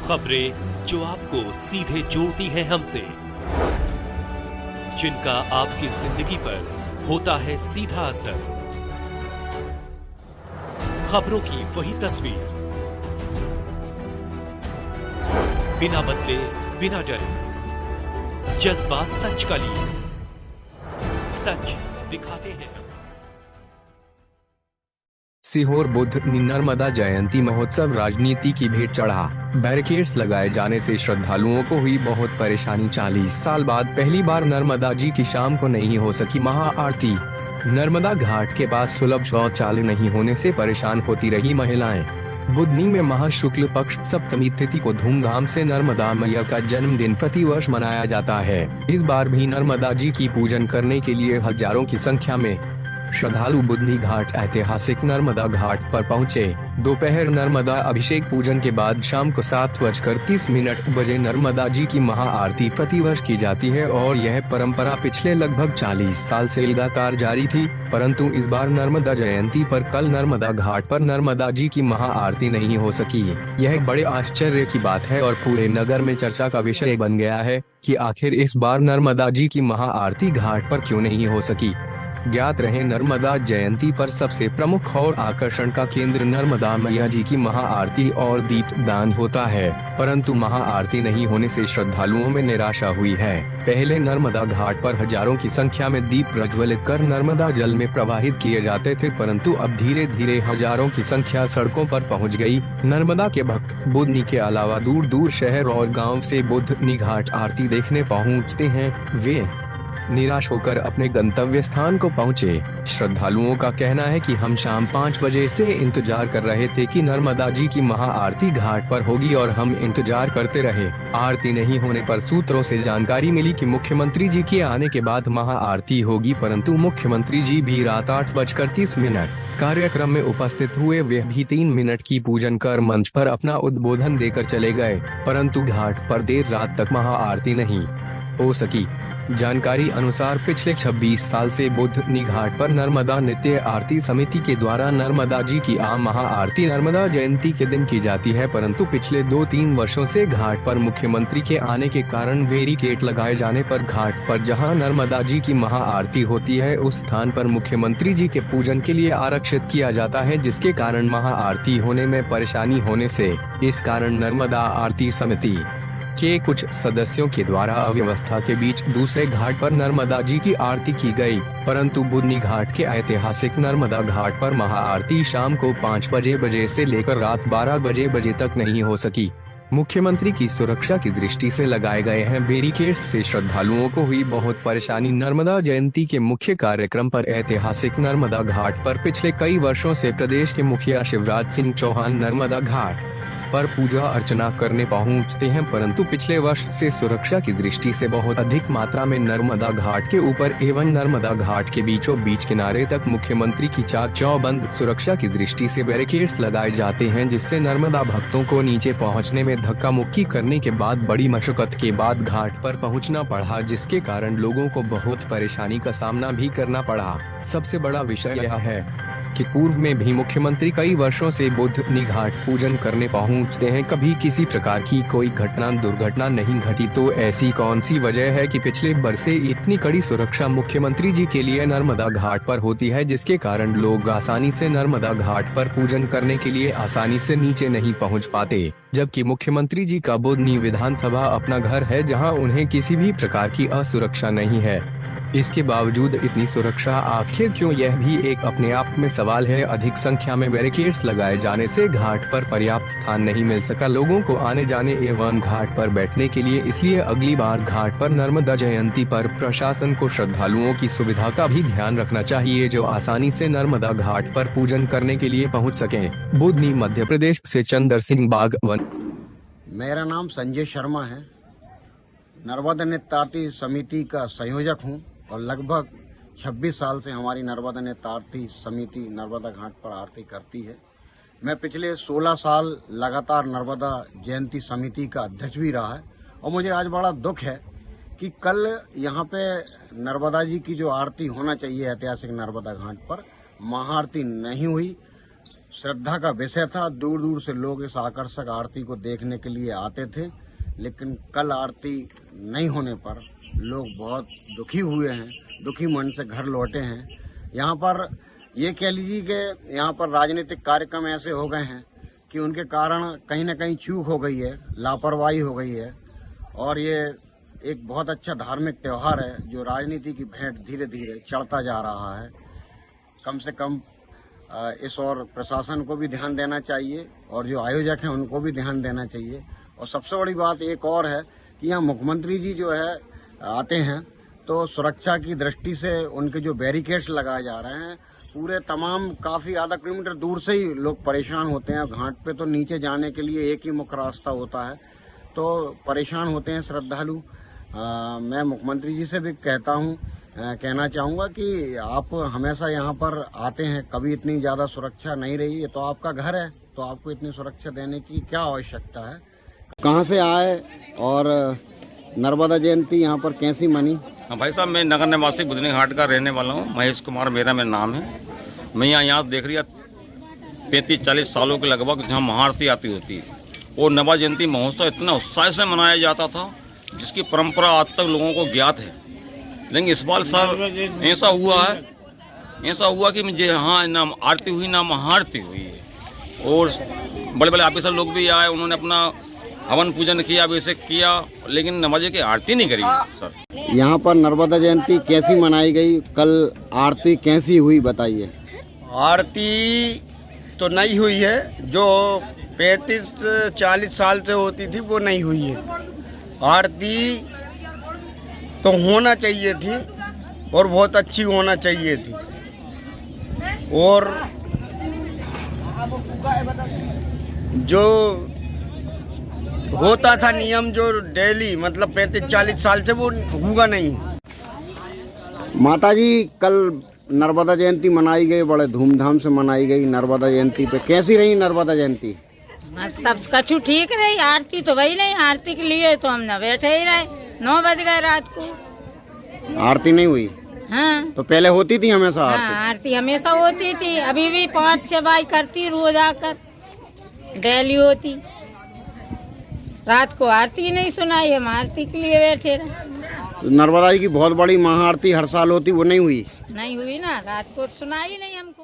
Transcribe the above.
खबरें जो आपको सीधे जोड़ती हैं हमसे, जिनका आपकी जिंदगी पर होता है सीधा असर। खबरों की वही तस्वीर, बिना बदले बिना डरे, जज्बा सच का लिए, सच दिखाते हैं। सीहोर बुद्ध नर्मदा जयंती महोत्सव राजनीति की भेंट चढ़ा। बैरिकेड्स लगाए जाने से श्रद्धालुओं को हुई बहुत परेशानी। 40 साल बाद पहली बार नर्मदा जी की शाम को नहीं हो सकी महाआरती। नर्मदा घाट के पास सुलभ शौचालय नहीं होने से परेशान होती रही महिलाएं। बुधनी में महा शुक्ल पक्ष सप्तमी तिथि को धूमधाम से नर्मदा मैया का जन्मदिन प्रतिवर्ष मनाया जाता है। इस बार भी नर्मदा जी की पूजन करने के लिए हजारों की संख्या में श्रद्धालु बुधनी घाट ऐतिहासिक नर्मदा घाट पर पहुंचे। दोपहर नर्मदा अभिषेक पूजन के बाद शाम को 7:30 बजे नर्मदा जी की महाआरती प्रतिवर्ष की जाती है और यह परंपरा पिछले लगभग 40 साल से लगातार जारी थी। परंतु इस बार नर्मदा जयंती पर कल नर्मदा घाट पर नर्मदा जी की महाआरती नहीं हो सकी। यह बड़े आश्चर्य की बात है और पूरे नगर में चर्चा का विषय बन गया है कि आखिर इस बार नर्मदा जी की महाआरती घाट पर क्यों नहीं हो सकी। ज्ञात रहे नर्मदा जयंती पर सबसे प्रमुख और आकर्षण का केंद्र नर्मदा मैया जी की महाआरती और दीपदान होता है, परंतु महाआरती नहीं होने से श्रद्धालुओं में निराशा हुई है। पहले नर्मदा घाट पर हजारों की संख्या में दीप प्रज्वलित कर नर्मदा जल में प्रवाहित किए जाते थे, परंतु अब धीरे धीरे हजारों की संख्या सड़कों पर पहुंच गई। नर्मदा के भक्त बुधनी के अलावा दूर दूर शहर और गाँव से बुधनी घाट आरती देखने पहुँचते हैं। वे निराश होकर अपने गंतव्य स्थान को पहुंचे। श्रद्धालुओं का कहना है कि हम शाम 5 बजे से इंतजार कर रहे थे कि नर्मदा जी की महाआरती घाट पर होगी और हम इंतजार करते रहे। आरती नहीं होने पर सूत्रों से जानकारी मिली कि मुख्यमंत्री जी के आने के बाद महाआरती होगी, परंतु मुख्यमंत्री जी भी रात 8:30 कार्यक्रम में उपस्थित हुए। वे भी 3 मिनट की पूजन कर मंच पर अपना उद्बोधन देकर चले गए, परंतु घाट पर देर रात तक महाआरती नहीं हो सकी। जानकारी अनुसार पिछले 26 साल से बुधनी घाट पर नर्मदा नित्य आरती समिति के द्वारा नर्मदा जी की आम महाआरती नर्मदा जयंती के दिन की जाती है, परंतु पिछले 2-3 वर्षों से घाट पर मुख्यमंत्री के आने के कारण बैरिकेड लगाए जाने पर घाट पर जहां नर्मदा जी की महाआरती होती है उस स्थान पर मुख्यमंत्री जी के पूजन के लिए आरक्षित किया जाता है, जिसके कारण महाआरती होने में परेशानी होने से इस कारण नर्मदा आरती समिति के कुछ सदस्यों के द्वारा अव्यवस्था के बीच दूसरे घाट पर नर्मदा जी की आरती की गई, परंतु बुधनी घाट के ऐतिहासिक नर्मदा घाट पर महाआरती शाम को 5 बजे से लेकर रात 12 बजे तक नहीं हो सकी। मुख्यमंत्री की सुरक्षा की दृष्टि से लगाए गए हैं बैरिकेड्स से श्रद्धालुओं को हुई बहुत परेशानी। नर्मदा जयंती के मुख्य कार्यक्रम पर ऐतिहासिक नर्मदा घाट पर पिछले कई वर्षों से प्रदेश के मुखिया शिवराज सिंह चौहान नर्मदा घाट पर पूजा अर्चना करने पहुंचते हैं, परंतु पिछले वर्ष से सुरक्षा की दृष्टि से बहुत अधिक मात्रा में नर्मदा घाट के ऊपर एवं नर्मदा घाट के बीचों बीच किनारे तक मुख्यमंत्री की चाक चौबंद सुरक्षा की दृष्टि से बैरिकेड्स लगाए जाते हैं, जिससे नर्मदा भक्तों को नीचे पहुंचने में धक्का मुक्की करने के बाद बड़ी मशक्कत के बाद घाट पर पहुंचना पड़ा, जिसके कारण लोगों को बहुत परेशानी का सामना भी करना पड़ा। सबसे बड़ा विषय यह है कि पूर्व में भी मुख्यमंत्री कई वर्षों से बुधनी घाट पूजन करने पहुंचते हैं, कभी किसी प्रकार की कोई दुर्घटना नहीं घटी, तो ऐसी कौन सी वजह है कि पिछले बरसे इतनी कड़ी सुरक्षा मुख्यमंत्री जी के लिए नर्मदा घाट पर होती है, जिसके कारण लोग आसानी से नर्मदा घाट पर पूजन करने के लिए आसानी से नीचे नहीं पहुंच पाते, जबकि मुख्यमंत्री जी का बुधनी विधानसभा अपना घर है जहां उन्हें किसी भी प्रकार की असुरक्षा नहीं है। इसके बावजूद इतनी सुरक्षा आखिर क्यों, यह भी एक अपने आप में सवाल है। अधिक संख्या में बैरिकेड्स लगाए जाने से घाट पर पर्याप्त स्थान नहीं मिल सका लोगों को आने जाने एवं घाट पर बैठने के लिए, इसलिए अगली बार घाट पर नर्मदा जयंती पर प्रशासन को श्रद्धालुओं की सुविधा का भी ध्यान रखना चाहिए, जो आसानी से नर्मदा घाट पर पूजन करने के लिए पहुँच सके। बुधनी मध्य प्रदेश से चंद्र सिंह बागवन। मेरा नाम संजय शर्मा है। नर्मदा नित्य आरती समिति का संयोजक हूँ और लगभग 26 साल से हमारी नर्मदा नित्य आरती समिति नर्मदा घाट पर आरती करती है। मैं पिछले 16 साल लगातार नर्मदा जयंती समिति का अध्यक्ष भी रहा है और मुझे आज बड़ा दुख है कि कल यहाँ पे नर्मदा जी की जो आरती होना चाहिए ऐतिहासिक नर्मदा घाट पर महाआरती नहीं हुई। श्रद्धा का विषय था। दूर दूर से लोग इस आकर्षक आरती को देखने के लिए आते थे, लेकिन कल आरती नहीं होने पर लोग बहुत दुखी हुए हैं, दुखी मन से घर लौटे हैं। यहाँ पर ये कह लीजिए कि यहाँ पर राजनीतिक कार्यक्रम ऐसे हो गए हैं कि उनके कारण कहीं न कहीं चूक हो गई है, लापरवाही हो गई है। और ये एक बहुत अच्छा धार्मिक त्यौहार है जो राजनीति की भेंट धीरे धीरे चढ़ता जा रहा है। कम से कम इस और प्रशासन को भी ध्यान देना चाहिए और जो आयोजक हैं उनको भी ध्यान देना चाहिए। और सबसे बड़ी बात एक और है कि यहाँ मुख्यमंत्री जी जो है आते हैं तो सुरक्षा की दृष्टि से उनके जो बैरिकेड्स लगाए जा रहे हैं, पूरे तमाम काफ़ी आधा किलोमीटर दूर से ही लोग परेशान होते हैं। घाट पे तो नीचे जाने के लिए एक ही मुख्य रास्ता होता है, तो परेशान होते हैं श्रद्धालु। मैं मुख्यमंत्री जी से भी कहना चाहूँगा कि आप हमेशा यहाँ पर आते हैं, कभी इतनी ज़्यादा सुरक्षा नहीं रही है, तो आपका घर है तो आपको इतनी सुरक्षा देने की क्या आवश्यकता है। कहाँ से आए और नर्मदा जयंती यहाँ पर कैसी मनी? हाँ भाई साहब, मैं नगर निवासी बुधनी घाट का रहने वाला हूँ। महेश कुमार मेरा नाम है। मैं यहाँ देख रही 35-40 सालों के लगभग जहाँ महाआरती आती होती है और नर्मदा जयंती महोत्सव इतना उत्साह से मनाया जाता था जिसकी परंपरा आज तक लोगों को ज्ञात है। लेकिन इस बार सर ऐसा हुआ कि मुझे हाँ ना आरती हुई ना महाआरती हुई है। और बड़े बड़े ऑफिसर लोग भी आए, उन्होंने अपना हवन पूजन किया, अभिषेक किया, लेकिन नर्मदा की आरती नहीं करी सर। यहाँ पर नर्मदा जयंती कैसी मनाई गई? कल आरती कैसी हुई बताइए। आरती तो नहीं हुई है, जो 35-40 साल से होती थी वो नहीं हुई है। आरती तो होना चाहिए थी और बहुत अच्छी होना चाहिए थी। और जो होता था नियम जो डेली मतलब 35-40 साल से वो हुआ नहीं। माताजी कल नर्मदा जयंती मनाई गई, बड़े धूमधाम से मनाई गई। नर्मदा जयंती पे कैसी रही नर्मदा जयंती? सब कछु ठीक रही। आरती तो वही नहीं, आरती के लिए तो हम न बैठे ही रहे। 9 बज गए रात को। आरती नहीं हुई? हाँ, तो पहले होती थी हमेशा आरती? हाँ, आरती हमेशा होती थी। अभी भी 5-6 बाई करती रोज आकर, डेली होती। रात को आरती नहीं सुनाई, हम आरती के लिए बैठे रहे। नर्मदा जी की बहुत बड़ी महाआरती हर साल होती, वो नहीं हुई? नहीं हुई ना, रात को सुनाई नहीं हमको।